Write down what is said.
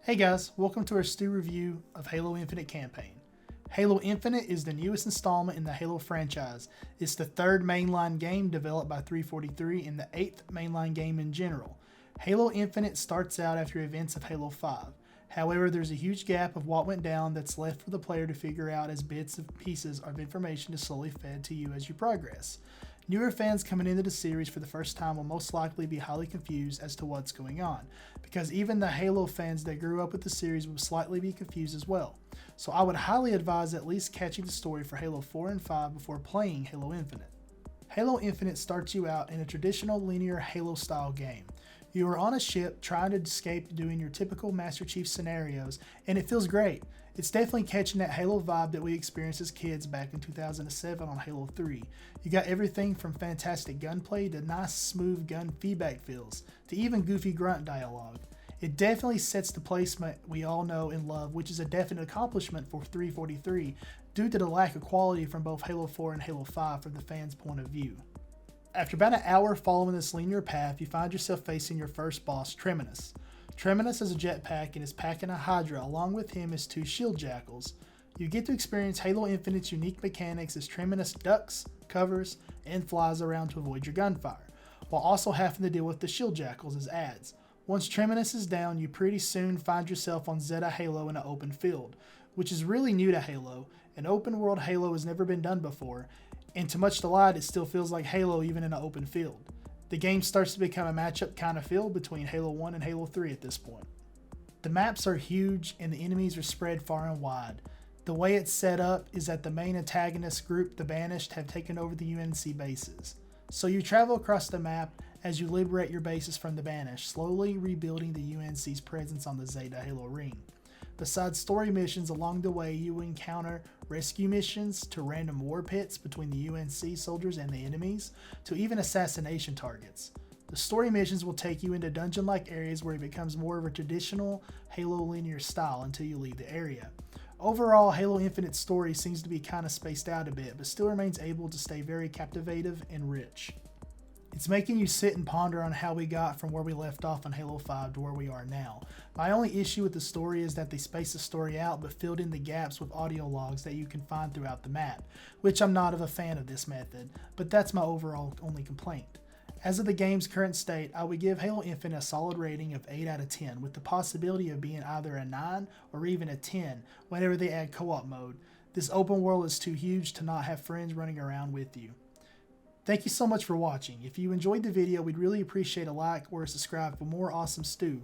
Hey guys, welcome to our Stu review of Halo Infinite campaign. Halo Infinite is the newest installment in the Halo franchise. It's the third mainline game developed by 343 and the 8th mainline game in general. Halo Infinite starts out after events of Halo 5. However, there's a huge gap of what went down that's left for the player to figure out as bits and pieces of information is slowly fed to you as you progress. Newer fans coming into the series for the first time will most likely be highly confused as to what's going on, because even the Halo fans that grew up with the series will slightly be confused as well. So I would highly advise at least catching the story for Halo 4 and 5 before playing Halo Infinite. Halo Infinite starts you out in a traditional linear Halo style game. You are on a ship trying to escape doing your typical Master Chief scenarios, and it feels great. It's definitely catching that Halo vibe that we experienced as kids back in 2007 on Halo 3. You got everything from fantastic gunplay to nice smooth gun feedback feels, to even goofy grunt dialogue. It definitely sets the placement we all know and love, which is a definite accomplishment for 343 due to the lack of quality from both Halo 4 and Halo 5 from the fans' point of view. After about an hour following this linear path, you find yourself facing your first boss, Terminus. Terminus has a jetpack and is packing a Hydra. Along with him is two shield jackals. You get to experience Halo Infinite's unique mechanics as Terminus ducks, covers, and flies around to avoid your gunfire, while also having to deal with the shield jackals as adds. Once Terminus is down, you pretty soon find yourself on Zeta Halo in an open field, which is really new to Halo. An open world Halo has never been done before, and to much delight it still feels like Halo even in an open field. The game starts to become a matchup kind of feel between Halo 1 and Halo 3 at this point. The maps are huge and the enemies are spread far and wide. The way it's set up is that the main antagonist group, the Banished, have taken over the UNC bases. So you travel across the map as you liberate your bases from the Banished, slowly rebuilding the UNC's presence on the Zeta Halo ring. Besides story missions along the way, you will encounter rescue missions to random war pits between the UNC soldiers and the enemies, to even assassination targets. The story missions will take you into dungeon-like areas where it becomes more of a traditional Halo linear style until you leave the area. Overall, Halo Infinite's story seems to be kind of spaced out a bit, but still remains able to stay very captivative and rich. It's making you sit and ponder on how we got from where we left off on Halo 5 to where we are now. My only issue with the story is that they spaced the story out but filled in the gaps with audio logs that you can find throughout the map, which I'm not a fan of this method, but that's my overall only complaint. As of the game's current state, I would give Halo Infinite a solid rating of 8 out of 10, with the possibility of being either a 9 or even a 10 whenever they add co-op mode. This open world is too huge to not have friends running around with you. Thank you so much for watching. If you enjoyed the video, we'd really appreciate a like or a subscribe for more awesome Stu.